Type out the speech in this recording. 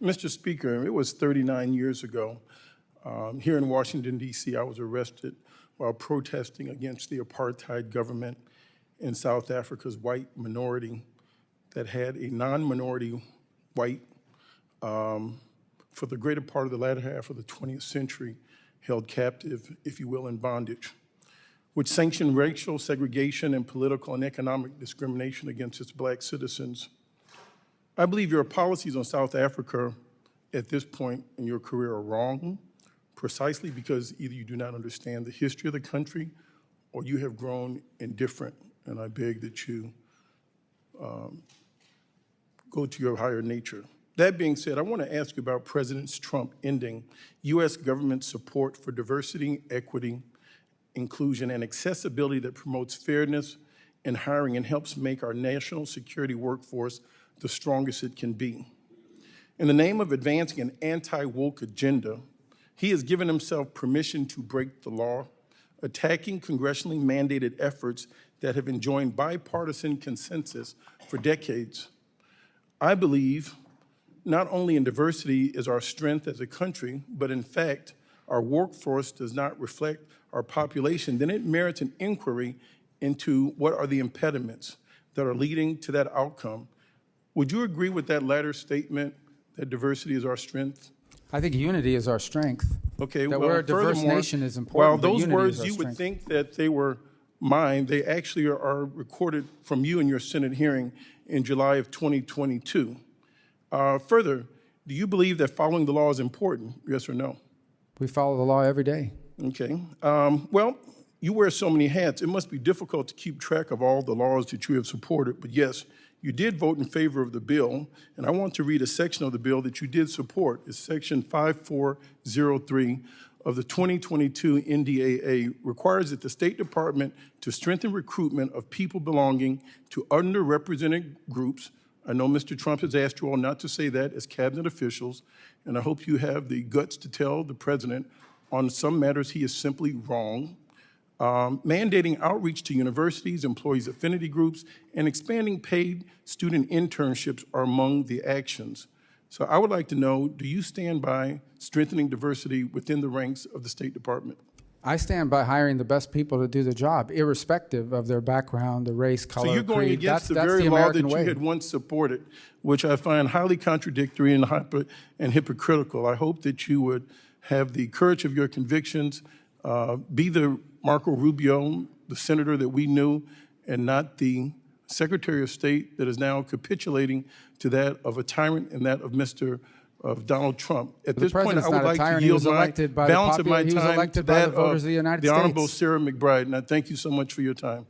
Mr. Speaker, it was 39 years ago. Here in Washington, D.C., I was arrested while protesting against the apartheid government in South Africa's white minority that had a non-minority white for the greater part of the latter half of the 20th century held captive, if you will, in bondage, which sanctioned racial segregation and political and economic discrimination against its black citizens. I believe your policies on South Africa at this point in your career are wrong, precisely because either you do not understand the history of the country or you have grown indifferent, and I beg that you go to your higher nature. That being said, I want to ask you about President Trump ending U.S. government support for diversity, equity, inclusion, and accessibility that promotes fairness in hiring and helps make our national security workforce the strongest it can be. In the name of advancing an anti-woke agenda, he has given himself permission to break the law, attacking congressionally mandated efforts that have enjoyed bipartisan consensus for decades. I believe not only in diversity is our strength as a country, but in fact, our workforce does not reflect our population, then it merits an inquiry into what are the impediments that are leading to that outcome. Would you agree with that latter statement, that diversity is our strength? I think unity is our strength. Okay, that well, we're a diverse nation is important. While those words you would would think that they were mine, they actually are recorded from you in your Senate hearing in July of 2022. Further, do you believe that following the law is important, yes or no? We follow the law every day. Okay. Well, you wear so many hats, it must be difficult to keep track of all the laws that you have supported, but yes, you did vote in favor of the bill, and I want to read a section of the bill that you did support. It's Section 5403 of the 2022 NDAA requires that the State Department to strengthen recruitment of people belonging to underrepresented groups. I know Mr. Trump has asked you all not to say that as cabinet officials, and I hope you have the guts to tell the president on some matters he is simply wrong. Mandating outreach to universities, employees' affinity groups, and expanding paid student internships are among the actions. So I would like to know, do you stand by strengthening diversity within the ranks of the State Department? I stand by hiring the best people to do the job, irrespective of their background, the race, color, so you're going creed. against That's the very law American that way. you had once supported, which I find highly contradictory and hypocritical. I hope that you would have the courage of your convictions, be the Marco Rubio, the senator that we knew, and not the Secretary of State that is now capitulating to that of a tyrant and that of Donald Trump. At this point, I would like to yield my balance of my time to that of the Honorable Sarah McBride, and I thank you so much for your time.